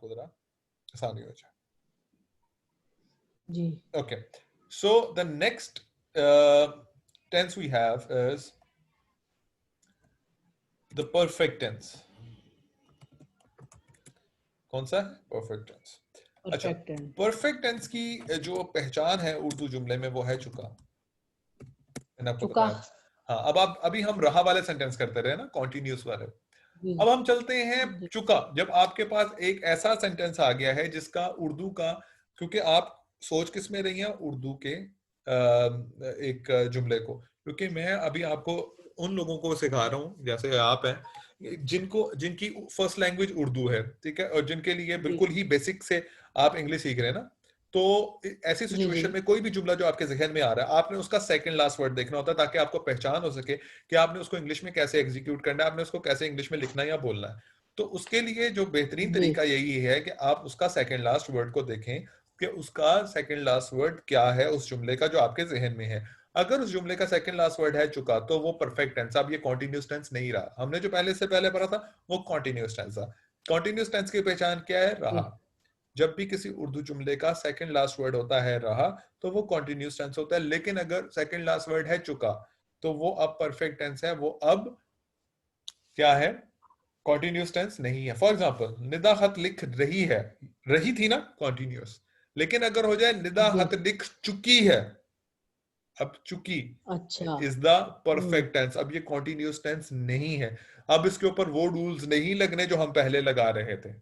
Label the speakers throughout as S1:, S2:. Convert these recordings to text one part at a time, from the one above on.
S1: आपको जरा आसानी हो जाए
S2: जी।
S1: Okay, so the next tense we have is the perfect tense. कौन सा है? Perfect tense. अच्छा,
S2: परफेक्ट टेंस।
S1: perfect tense की जो पहचान है उर्दू जुमले में वो है चुका। मैंने आपको
S2: चुका।
S1: बताया। हाँ, अब आप अभी हम रहा वाले सेंटेंस करते रहे ना, कॉन्टिन्यूस वाले।
S2: जी
S1: अब हम चलते हैं
S2: जी
S1: चुका। जब आपके पास एक ऐसा सेंटेंस आ गया है जिसका उर्दू का, क्योंकि आप सोच किस में रही हैं उर्दू के एक जुमले को, क्योंकि मैं अभी आपको उन लोगों को सिखा रहा हूं जैसे आप हैं जिनकी फर्स्ट लैंग्वेज उर्दू है, ठीक है, और जिनके लिए
S2: जी
S1: बिल्कुल ही बेसिक से आप इंग्लिश सीख रहे हैं ना। तो ऐसी
S2: जी जी
S1: सिचुएशन में कोई भी जुमला जो आपके जहन में आ रहा है, आपने उसका सेकंड लास्ट वर्ड देखना होता है ताकि आपको पहचान हो सके कि आपने उसको इंग्लिश में कैसे एग्जीक्यूट करना है, आपने उसको कैसे इंग्लिश में लिखना है या बोलना है। तो उसके लिए जो बेहतरीन
S2: जी।
S1: तरीका यही है कि आप उसका सेकंड लास्ट वर्ड को देखें कि उसका सेकंड लास्ट वर्ड क्या है उस जुमले का जो आपके जहन में है। अगर उस जुमले का सेकंड लास्ट वर्ड है चुका तो वो परफेक्ट टेंस। अब ये कॉन्टिन्यूस टेंस नहीं रहा। हमने जो पहले पढ़ा था वो कॉन्टिन्यूस टेंस था। कॉन्टिन्यूस टेंस की पहचान क्या है? रहा। जब भी किसी उर्दू जुमले का सेकंड लास्ट वर्ड होता है रहा तो वो कॉन्टिन्यूस टेंस होता है। लेकिन अगर सेकंड लास्ट वर्ड है चुका तो वो अब परफेक्ट टेंस है, वो अब क्या है? कॉन्टिन्यूस टेंस नहीं है। फॉर एग्जाम्पल, निदा खत लिख रही है, रही थी ना कॉन्टिन्यूस, लेकिन अगर हो जाए निदा
S2: जी।
S1: खत लिख चुकी है, अब चुकी
S2: अच्छा।
S1: Is the perfect tense. अब ये कॉन्टिन्यूस टेंस नहीं है। अब इसके ऊपर वो रूल्स नहीं लगने जो हम पहले लगा रहे थे।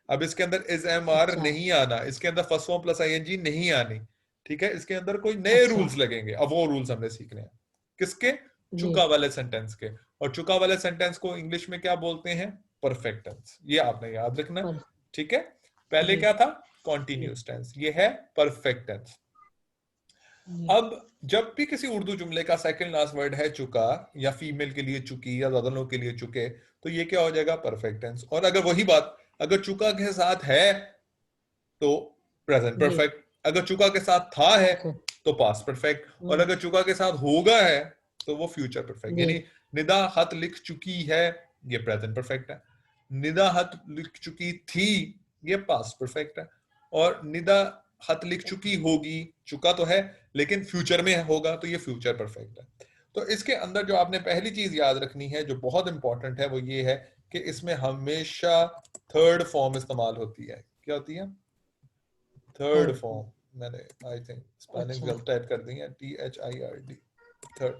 S1: अब इसके अंदर इज एम आर
S2: अच्छा।
S1: नहीं आना, इसके अंदर फर्स्ट फॉर्म प्लस आईएनजी नहीं आनी, ठीक है। इसके अंदर कोई नए
S2: अच्छा।
S1: रूल्स लगेंगे। अब वो रूल्स हमने सीखने हैं किसके?
S2: जी
S1: चुका वाले सेंटेंस के। और चुका वाले सेंटेंस को इंग्लिश में क्या बोलते हैं? Perfect tense. ये आपने याद रखना,
S2: पर
S1: ठीक है। पहले
S2: जी
S1: क्या था?
S2: जी
S1: कॉन्टिन्यूस टेंस, ये है परफेक्ट टेंस।
S2: जी।
S1: अब जब भी किसी उर्दू जुमले का सेकंड लास्ट वर्ड है चुका, या फीमेल के लिए चुकी या ज्यादा लोगों के लिए चुके, तो ये क्या हो जाएगा? Perfect tense. और अगर वही बात अगर चुका के साथ है तो प्रेजेंट
S2: जी।
S1: परफेक्ट, अगर चुका के साथ था है
S2: ओके।
S1: तो पास्ट परफेक्ट, और अगर चुका के साथ होगा है तो वो फ्यूचर परफेक्ट।
S2: जी।
S1: यानी निदा खत लिख चुकी है, ये प्रेजेंट परफेक्ट है। निदा खत लिख चुकी थी, ये पास्ट परफेक्ट है। और निदा खत लिख चुकी होगी, चुका तो है लेकिन फ्यूचर में होगा, तो ये फ्यूचर परफेक्ट है। तो इसके अंदर जो आपने पहली चीज याद रखनी है जो बहुत इंपॉर्टेंट है वो ये है कि इसमें हमेशा थर्ड फॉर्म इस्तेमाल होती है। क्या होती है? Third form. मैंने आई थिंक स्पेलिंग
S2: अच्छा।
S1: गलत टाइप कर दी है, THIRD, थर्ड,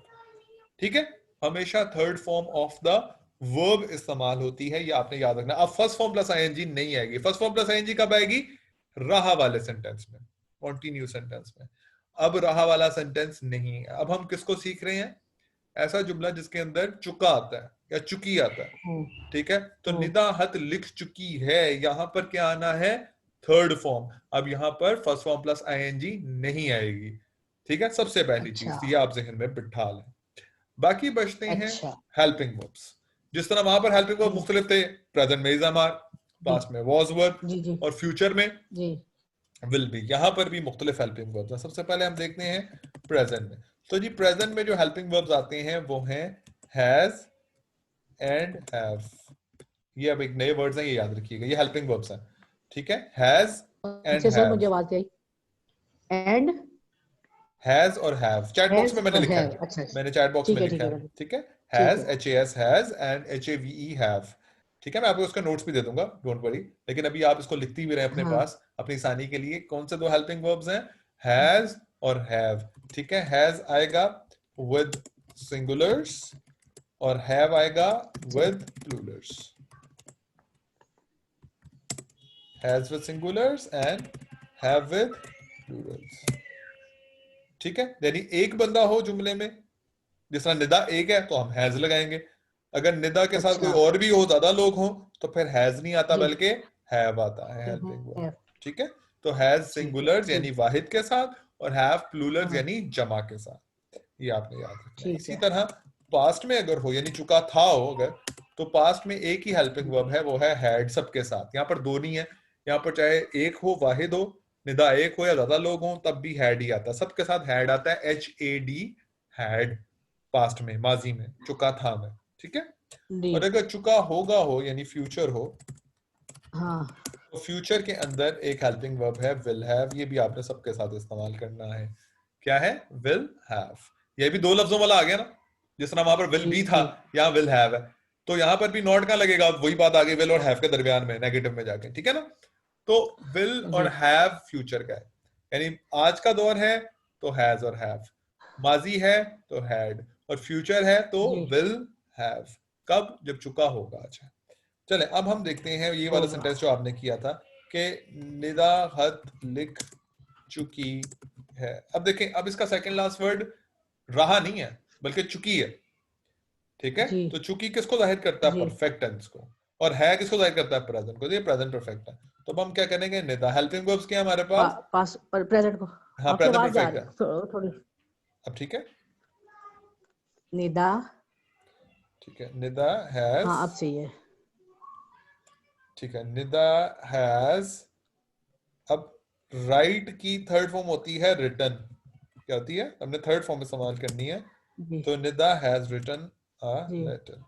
S1: ठीक है। हमेशा third form of the verb इस्तेमाल होती है, ये आपने याद रखना। अब फर्स्ट फॉर्म प्लस आईएनजी नहीं आएगी। फर्स्ट फॉर्म प्लस आईएनजी कब आएगी? रहा वाले सेंटेंस में, कॉन्टिन्यू सेंटेंस में। अब रहा वाला सेंटेंस नहीं है। अब हम किसको सीख रहे हैं? ऐसा जुमला जिसके अंदर चुका आता है या चुकी आता है, ठीक है। तो निदा हत लिख चुकी है, यहां पर क्या आना है? Third form. अब यहां पर फर्स्ट फॉर्म प्लस आईएनजी नहीं आएगी, ठीक है। सबसे पहली
S2: अच्छा।
S1: चीज ये आप जहन में बिठा लें। बाकी बचते हैं
S2: अच्छा।
S1: Helping verbs. जिस तरह वहां पर हेल्पिंग वर्ब
S2: जी
S1: मुख्तलिफ थे, प्रेजेंट में इज एम आर,
S2: जी
S1: पास्ट में वॉज वर्ब,
S2: जी जी
S1: और फ्यूचर में
S2: जी।
S1: Will be. यहां पर भी मुख्तलिफ हेल्पिंग वर्ब्स हैं। सबसे पहले हम देखते हैं प्रेजेंट में। तो जी प्रेजेंट में जो हेल्पिंग वर्ब्स आते हैं वो हैं हैज एंड हैव। ये अब एक नए वर्ड्स हैं, ये याद रखिएगा, ये हेल्पिंग वर्ब्स हैं, ठीक है। हैज एंड
S2: अच्छे सर
S1: हैव।
S2: मुझे आवाज आई। एंड
S1: हैज और हैव चैट बॉक्स
S2: हैज
S1: में मैंने
S2: और
S1: लिखा
S2: हैव।
S1: है,
S2: अच्छा अच्छा।
S1: मैंने चैट बॉक्स में
S2: ठीक
S1: लिखा
S2: है
S1: है, ठीक है।
S2: ठीक
S1: हैज,
S2: है।
S1: HAS has, and HAVE have, ठीक है। मैं आपको उसका नोट्स भी दे दूंगा, डोंट वरी। लेकिन अभी आप इसको लिखती भी रहे अपने
S2: हाँ।
S1: पास अपनी आसानी के लिए। कौन से दो हेल्पिंग वर्ब्स हैं? हैज और हैव, ठीक है। हैज आएगा विद सिंगुलर्स और हैव आएगा
S2: अच्छा
S1: with Plurals. Has with singulars and have with Plurals, ठीक है। यानी एक बंदा हो जुमले में, जिस तरह निदा एक है तो हम हैज लगाएंगे। अगर निदा के साथ कोई
S2: अच्छा।
S1: और भी हो, ज्यादा लोग हो, तो फिर हैज नहीं आता
S2: जी।
S1: बल्कि हैव आता है,
S2: तो
S1: हेल्पिंग वर्ब,
S2: हैव।
S1: ठीक है। तो हैज
S2: ठीक है
S1: सिंगुलर्स यानी
S2: ठीक।
S1: वाहिद के साथ, और हैव प्लूरल्स
S2: हाँ।
S1: यानी जमा के साथ। ये आपने याद रखना है।
S2: ठीक
S1: इसी
S2: है।
S1: तरह पास्ट में अगर हो, यानी चुका था हो अगर, तो पास्ट में एक ही हेल्पिंग वर्ब है, वो है हैड, सबके साथ। यहाँ पर दो नहीं है, यहाँ पर चाहे एक हो, वाहिद हो, निदा एक हो या ज्यादा लोग हों, तब भी हैड ही आता है। सबके साथ हैड आता है, HAD, हैड, पास्ट में, माजी में, चुका था में, ठीक है।
S2: जी।
S1: और अगर चुका होगा हो यानी फ्यूचर हो,
S2: हाँ।
S1: तो फ्यूचर के अंदर एक हेल्पिंग वर्ब है विल हैव, ये भी आपने सबके साथ इस्तेमाल करना है। क्या है? Will have. ये भी दो लफ्जों वाला आ गया ना, जिस तरह वहां पर विल
S2: जी
S1: बी था,
S2: जी
S1: यहाँ विल हैव है। तो यहां पर भी नॉट कहाँ लगेगा? वही बात आ गई विल और हैव के दरमियान में, नेगेटिव में जाके, ठीक है ना। तो विल और
S2: जी
S1: हैव फ्यूचर का है, यानी आज का दौर है तो हैज और हैव, माजी है तो हैड, और फ्यूचर है तो
S2: जी
S1: विल हैव। कब? जब चुका होगा। अच्छा, चले अब हम देखते हैं ये वाला
S2: होगा।
S1: सेंटेंस जो आपने किया था कि निदा हत लिख चुकी है। अब देखें, अब इसका सेकंड लास्ट वर्ड रहा नहीं है बल्कि चुकी है, ठीक है।
S2: जी
S1: तो चुकी किसको जाहिर करता है?
S2: जी
S1: परफेक्ट टेंस को। और है किसको जाहिर करता है? प्रेजेंट को। तो ये प्रेजेंट परफेक्ट है। तो अब हम क्या करेंगे? निदा हेल्पिंग वर्ब्स क्या है हमारे पास?
S2: पास प्रेजेंट को।
S1: हाँ,
S2: आपकी
S1: प्रेजेंट
S2: आवाज जा
S1: परफेक्ट
S2: रही
S1: है।
S2: थोड़ी।
S1: अब ठीक है,
S2: निदा।
S1: ठीक है। निदा हैज,
S2: हाँ अब सही है।
S1: ठीक है। निदा हैज। अब राइट की थर्ड फॉर्म होती है रिटन। क्या होती है? हमने थर्ड फॉर्म इस्तेमाल करनी है।
S2: जी
S1: तो निदा हैज रिटन अ
S2: जी
S1: लेटर,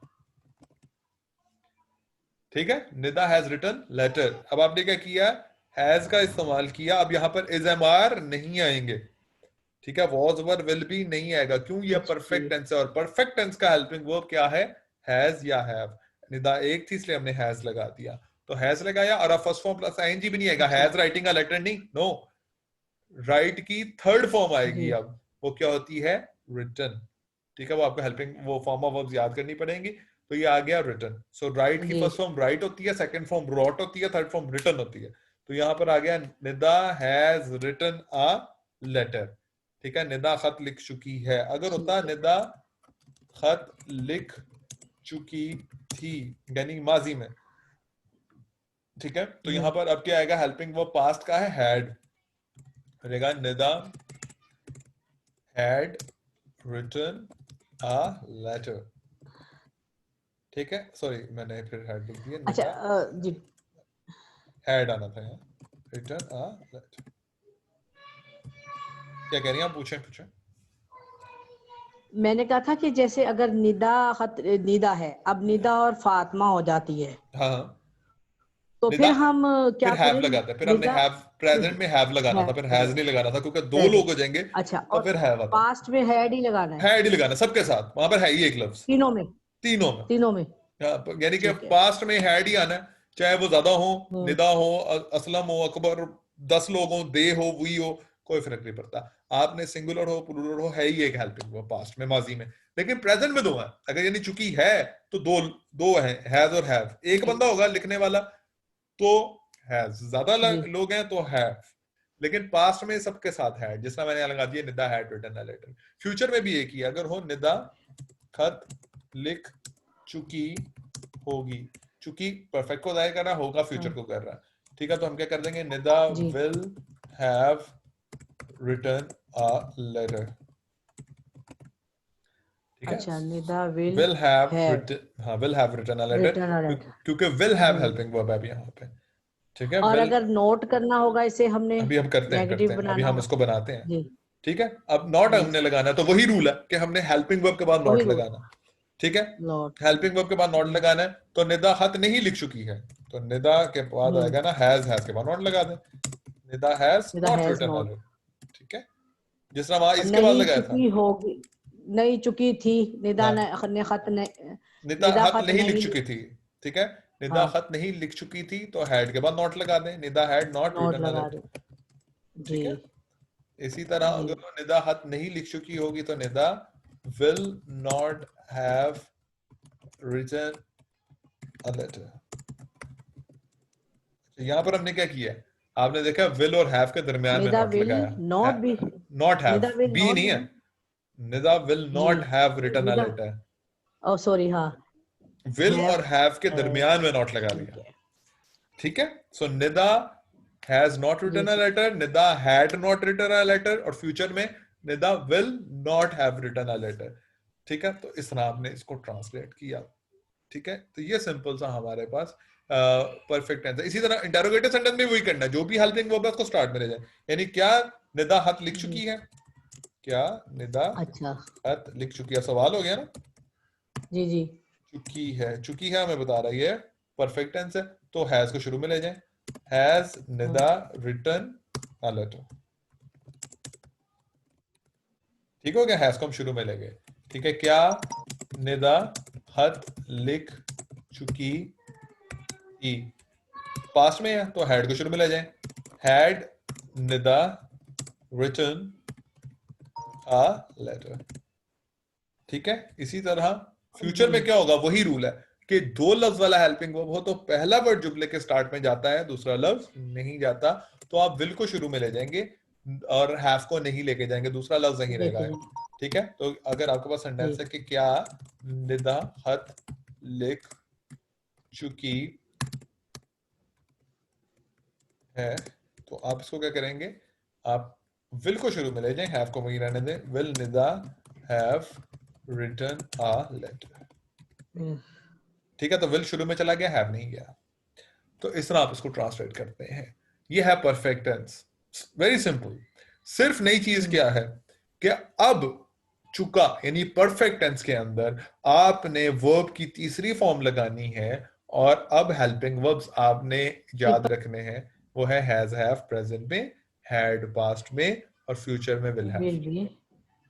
S1: ठीक है। Nida has written letter. अब आपने क्या किया? हैज का इस्तेमाल किया। अब यहां पर इज एम आर नहीं आएंगे, ठीक है। वॉज वर विल भी नहीं आएगा। क्यों? ये
S2: जी
S1: परफेक्ट टेंस है, और परफेक्ट टेंस का हेल्पिंग वर्ब क्या है? हैज या हैव। निदा एक थी इसलिए हमने हैज लगा दिया। तो हैज लगाया, और अब फर्स्ट फॉर्म प्लस आईएनजी भी नहीं आएगा।
S2: अच्छा
S1: हैज राइटिंग अ लेटर नहीं, नो। राइट की थर्ड फॉर्म आएगी।
S2: जी
S1: अब वो क्या होती है? रिटन, ठीक है। वो आपको हेल्पिंग वो फॉर्म ऑफ वर्ब्स याद करनी पड़ेंगी। तो ये आ गया रिटन। सो राइट की
S2: जी
S1: फर्स्ट फॉर्म राइट होती है, सेकंड फॉर्म रॉट होती है, थर्ड फॉर्म रिटन होती है। तो यहां पर आ गया Nida has written a letter, ठीक है। निदा खत लिख चुकी है। अगर होता
S2: ठीक है।
S1: निदा खत लिख चुकी थी, यानी माजी में, ठीक है। तो
S2: जी
S1: यहां पर अब क्या आएगा? हेल्पिंग वर्ब पास्ट का है हैड, रहेगा Nida had written a letter, ठीक है। सॉरी, मैंने फिर हैड लिख दिया।
S2: अच्छा
S1: निदा
S2: जी
S1: हैड आना था यहाँ, रिटन अ लेटर। क्या कह रही हैं आप? पूछें पूछें।
S2: मैंने कहा था कि जैसे अगर निदा खत निदा है, अब निदा और फातिमा हो जाती है,
S1: हाँ हाँ।
S2: तो
S1: निदा,
S2: फिर हम
S1: फिर
S2: क्या
S1: हैव
S2: करेंगे?
S1: लगाते हैं। फिर हमने
S2: निदा
S1: हैव, प्रेजेंट में हैव लगाना
S2: है
S1: था, फिर हैज नहीं लगाना था, क्योंकि दो लोग हो
S2: प्रेजेंट।
S1: जाएंगे।
S2: अच्छा,
S1: तो
S2: और
S1: फिर हैव आता।
S2: पास्ट में हैड ही लगाना है
S1: हैड ही लगाना सबके साथ, वहां पर है ही एक लफ्ज,
S2: तीनों में।
S1: तीनों में।
S2: तीनों में
S1: यानी कि
S2: ठीक है।
S1: पास्ट में हैड ही आना है, चाहे वो ज्यादा हो,
S2: हम्म
S1: निदा हो, असलम हो, अकबर, 10 लोग हो, दे हो, वी हो, कोई फर्क नहीं पड़ता। आपने सिंगुलर हो प्लूरल हो, है ही एक हेल्पिंग वर्ब पास्ट में, माजी में। लेकिन प्रेजेंट में दो है। अगर यानी चुकी है तो दो, दो है, हैज और हैव। एक
S2: ठीक
S1: बंदा होगा लिखने वाला तो हैज, ज्यादा
S2: जी
S1: लोग हैं तो हैव। लेकिन पास्ट में सबके साथ है, जिसका मैंने यहाँ लगा दिया Nida had written a letter. Future में भी एक ही है। अगर हो निदा खत लिख चुकी होगी, चुकी परफेक्ट को जाहिर कर रहा, होगा फ्यूचर
S2: हाँ
S1: को कर रहा है, ठीक है। तो हम क्या कर देंगे? Nida
S2: ji
S1: will have written a letter, ठीक है।
S2: अच्छा। Nida will
S1: will have
S2: have
S1: written, हाँ, will have written a letter,
S2: return a letter.
S1: क्योंकि will have
S2: hmm
S1: helping verb है अभी यहाँ पे, ठीक है।
S2: और
S1: विल,
S2: अगर नोट करना होगा इसे हमने,
S1: अभी हम करते हैं,
S2: नेगेटिव
S1: अभी
S2: बनाना
S1: हम
S2: होगा।
S1: इसको बनाते हैं,
S2: जी
S1: ठीक है। अब नॉट
S2: जी
S1: हमने लगाना है, तो वही रूल है कि हमने हेल्पिंग वर्ब के बाद
S2: वही
S1: नॉट
S2: रूल।
S1: लगाना, ठीक है।
S2: नोट।
S1: हेल्पिंग वर्ब के बाद नॉट लगाना है। तो निदा खत नहीं लिख चुकी है, तो निदा के बाद
S2: हम्म
S1: आएगा ना हैज के बाद नॉट लगा दें। Nida has
S2: Nida
S1: not
S2: has
S1: written
S2: not.
S1: अ, ठीक है। जिस तरह वहां
S2: और
S1: इसके बाद
S2: नहीं
S1: लगाया था,
S2: चुकी होगी, नहीं चुकी थी। निदा
S1: हाँ,
S2: ने खत ने,
S1: निदा
S2: निदा
S1: खत
S2: खत
S1: नहीं लिख
S2: नहीं।
S1: चुकी थी, ठीक है। निदा
S2: हाँ
S1: खत नहीं लिख चुकी थी, तो हैड के बाद नॉट लगा दें। Nida had not
S2: not
S1: written a
S2: लगा दो।
S1: लेटर,
S2: जी
S1: ठीक है। इसी तरह
S2: जी
S1: अगर वो निदा खत नहीं लिख चुकी होगी, तो Nida will not have written a letter. यहां पर हमने क्या किया है? आपने देखा विल और हैव के दरमियान में
S2: निदा
S1: नॉट
S2: विल
S1: लगाया।
S2: नॉट भी।
S1: Not have,
S2: Nida will
S1: be
S2: not
S1: नहीं
S2: भी
S1: है।
S2: है।
S1: निदा विल
S2: जी
S1: not have written a
S2: Nida,
S1: letter.
S2: Oh sorry, हाँ
S1: विल
S2: हैव।
S1: और हैव के दरमियान में नॉट लगा
S2: ठीक
S1: दिया,
S2: है।
S1: ठीक है। सो निदा हैज नॉट
S2: जी
S1: written a letter, Nida had not written a letter, और फ्यूचर में Nida will not have written a letter, ठीक है। तो इस तरह आपने इसको ट्रांसलेट किया, ठीक है। तो ये सिंपल सा हमारे पास परफेक्ट टेंस है। इसी तरह इंटरोगेटिव सेंटेंस में वही करना है, जो भी हेल्पिंग वर्ब है उसको स्टार्ट में ले जाए। यानी क्या निदा हत लिख
S2: जी
S1: चुकी है? क्या निदा
S2: अच्छा।
S1: हत लिख चुकी है? सवाल हो गया ना।
S2: जी जी
S1: चुकी है, चुकी है हमें बता रहा है ये परफेक्ट टेंस है, तो हैज को शुरू में ले जाएं। Has Nida written a letter. ठीक हो गया, हैज को हम शुरू में ले गए। ठीक है, क्या निदा खत लिख चुकी थी, पास्ट में है तो हैड को शुरू में ले जाएं, had Nida written a letter. ठीक है, इसी तरह फ्यूचर में क्या होगा, वही रूल है कि दो लफ्ज वाला हेल्पिंग वर्ब हो तो पहला वर्ड जुमले के स्टार्ट में जाता है, दूसरा लफ्ज नहीं जाता, तो आप विल को शुरू में ले जाएंगे और हैव को नहीं लेके जाएंगे, दूसरा लफ्ज नहीं रहेगा। ठीक है, तो अगर आपके पास सेंटेंस है कि क्या निदा खत लिख चुकी है, तो आप इसको क्या करेंगे, आप विल को शुरू में ले जाएं, हैव को वहीं रहने दें, will Nida have written a letter. ठीक है, तो विल शुरू में चला गया, हैव नहीं गया, तो इस तरह आप इसको ट्रांसलेट करते हैं। ये है परफेक्ट टेंस, वेरी सिंपल। सिर्फ नई चीज क्या है कि अब चुका यानी परफेक्ट टेंस के अंदर आपने वर्ब की तीसरी फॉर्म लगानी है, और अब हेल्पिंग वर्ब्स आपने याद रखने हैं, वो है हैज हैव प्रेजेंट में, हैड पास्ट में, और फ्यूचर में विल हैव।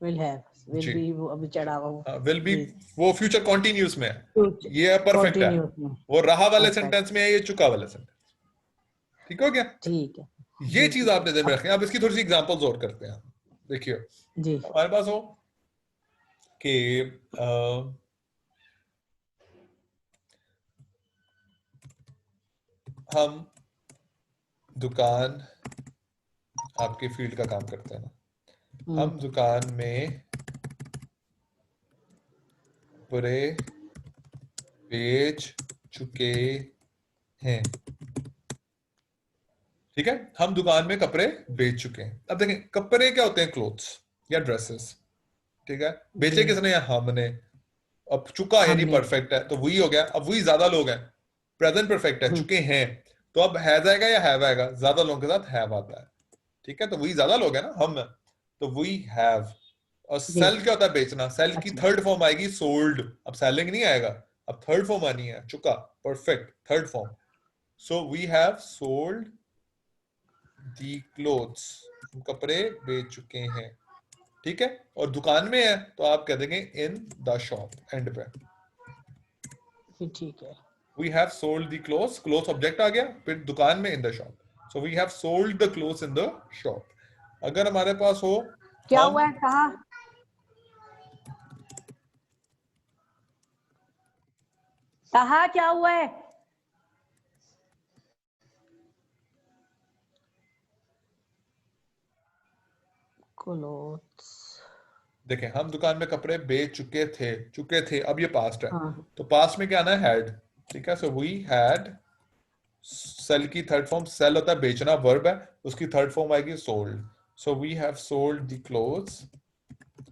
S2: विल बी वो अभी चढ़ा हुआ,
S1: विल बी वो फ्यूचर कॉन्टिन्यूस में है, ये परफेक्ट है,
S2: कंटिन्यूअस
S1: वो रहा वाले
S2: परफेक्ट।
S1: सेंटेंस में है, ये चुका वाले सेंटेंस। ठीक हो गया,
S2: ठीक है
S1: ये
S2: जी
S1: चीज आपने ध्यान में रखनी है। अब इसकी थोड़ी सी एग्जांपल्स और करते हैं। देखिए,
S2: जी
S1: हमारे पास हो कि हम दुकान, आपके फील्ड का काम करते हैं ना, हम दुकान में कपड़े बेच चुके हैं। ठीक है, हम दुकान में कपड़े बेच चुके हैं। अब देखें, कपड़े क्या होते हैं, क्लोथ्स या ड्रेसेस। ठीक है, बेचे किसने, या हमने। अब चुका यानी परफेक्ट है तो वही हो गया, अब वही ज्यादा लोग हैं, प्रेजेंट परफेक्ट है, चुके हैं, तो अब हैज आएगा या हैव आएगा, ज्यादा लोगों के साथ हैव आता है। ठीक है, तो वही ज्यादा लोग हैं ना, हम, तो वही हैव। और सेल क्या होता है, बेचना, सेल की थर्ड फॉर्म आएगी सोल्ड, अब सेलिंग नहीं आएगा, अब थर्ड फॉर्म आनी है, चुका, perfect, third form. So we have sold the clothes, हम कपड़े बेच चुके हैं। ठीक है, और दुकान में है तो आप कह देंगे इन द शॉप, एंड पे।
S2: ठीक है,
S1: we have sold the clothes, clothes object आ गया, फिर दुकान में in the shop, so we have sold the clothes in the shop। अगर हमारे पास हो
S2: क्या
S1: हम,
S2: हुआ है, कहा कहा क्या हुआ है, क्लोथ्स।
S1: देखें, हम दुकान में कपड़े बेच चुके थे, अब ये पास्ट है,
S2: हाँ
S1: तो पास्ट में क्या आना है, हैड। ठीक है, सो वी हैड, सेल की थर्ड फॉर्म, सेल होता है बेचना, वर्ब है, उसकी थर्ड फॉर्म आएगी sold, so we have sold the clothes,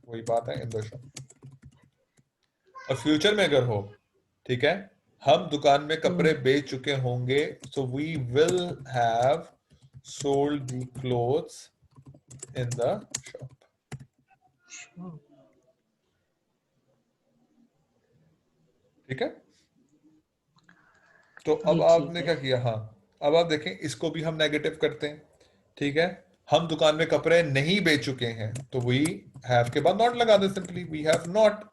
S1: वही बात है, इन द शॉप। और फ्यूचर में अगर हो, ठीक है, हम दुकान में कपड़े बेच चुके होंगे, so we will have sold the clothes in the shop. ठीक है, तो अब आपने क्या किया, हाँ, अब आप देखें, इसको भी हम नेगेटिव करते हैं। ठीक है, हम दुकान में कपड़े नहीं बेच चुके हैं, तो वी हैव के बाद नॉट लगा दे, simply we have not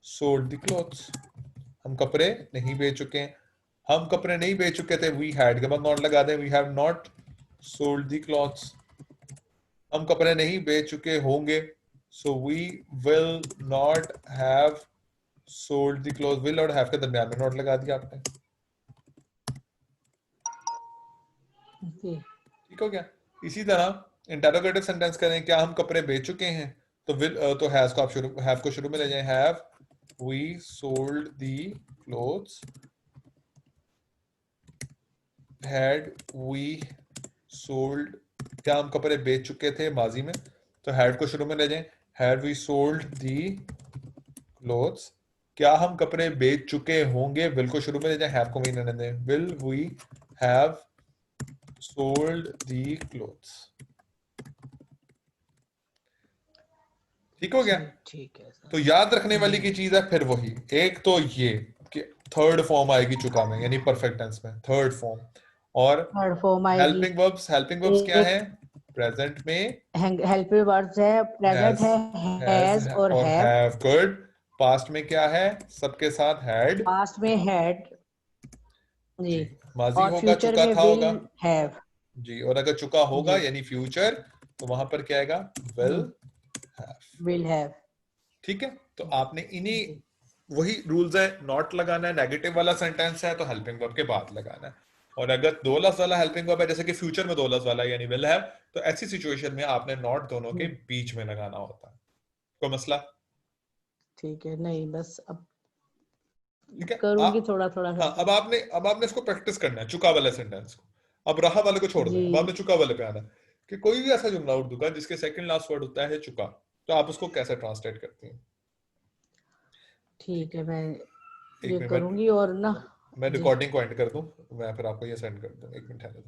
S1: sold the clothes, हम कपड़े नहीं बेच चुके हैं। हम कपड़े नहीं बेच चुके थे, वी हैड के बाद नॉट लगा दें, we have not sold the clothes. हम कपड़े नहीं बेच चुके होंगे, so we will not have sold the cloth, will और हैव के दरमियान में नॉट लगा दिया आपने। ठीक हो गया, इसी तरह इंटरोगेटिव सेंटेंस करें, क्या हम कपड़े बेच चुके हैं, तो विल, तो हैज को आप शुरू, हैव को शुरू में ले जाएं, have we sold the clothes, had we sold, क्या हम कपड़े बेच चुके थे माजी में, तो हैड को शुरू में ले जाएं, had we sold the clothes. क्या हम कपड़े बेच चुके होंगे, विल को शुरू में ले जाएं, हैव को वहीं रहने दें, will we have sold the clothes. ठीक हो गया,
S2: ठीक है सर।
S1: तो याद रखने वाली की चीज है फिर वही, एक तो ये कि थर्ड फॉर्म आएगी चुका में, यानी परफेक्ट टेंस में थर्ड फॉर्म, और
S2: थर्ड फॉर्म आएगी।
S1: हेल्पिंग वर्ब्स क्या है?
S2: एक
S1: प्रेजेंट में
S2: हेल्पिंग वर्ब्स है, प्रेजेंट
S1: हैज
S2: है,
S1: हैज
S2: हैज और
S1: और
S2: हैव।
S1: हैव। गुड। पास्ट में क्या है? सबके साथ हैड।
S2: पास्ट में हैड जी।
S1: जी। माजी
S2: और
S1: होगा,
S2: फ्यूचर
S1: चुका
S2: में
S1: था
S2: विल
S1: होगा।
S2: हैव
S1: जी। और अगर चुका होगा
S2: जी।
S1: यानी फ्यूचर, तो वहां पर क्या आएगा? Will have.
S2: विल हैव
S1: ठीक है। तो आपने इन्हीं,
S2: जी।
S1: वही रूल्स है, नॉट लगाना है, नेगेटिव वाला सेंटेंस है तो हेल्पिंग वर्ब के बाद लगाना है। और अगर दो लफ्ज वाला हेल्पिंग वर्ब है, जैसे कि फ्यूचर में दो लफ्ज वाला है यानी विल हैव, तो ऐसी सिचुएशन में आपने नॉट दोनों के बीच में लगाना होता है। कोई मसला?
S2: ठीक है, नहीं बस अब
S1: ठीक है।
S2: करूंगी
S1: आप,
S2: थोड़ा थोड़ा सा।
S1: हाँ, अब आपने इसको प्रैक्टिस करना है, चुका वाले सेंटेंस को। अब रहा वाले को छोड़ दें,
S2: जी
S1: अब आपने चुका वाले पे आना है कि कोई भी ऐसा जुमला उर्दू का जिसके सेकंड लास्ट वर्ड होता है चुका, तो आप उसको कैसे ट्रांसलेट करती हैं? ठीक
S2: ठीक
S1: है।
S2: है, मैं
S1: एक
S2: ये
S1: मिनट,
S2: करूंगी और ना।
S1: मैं
S2: जी
S1: रिकॉर्डिंग को एंड कर दूं, मैं फिर आपको ये सेंड कर दूं। एक मिनट ठहरो।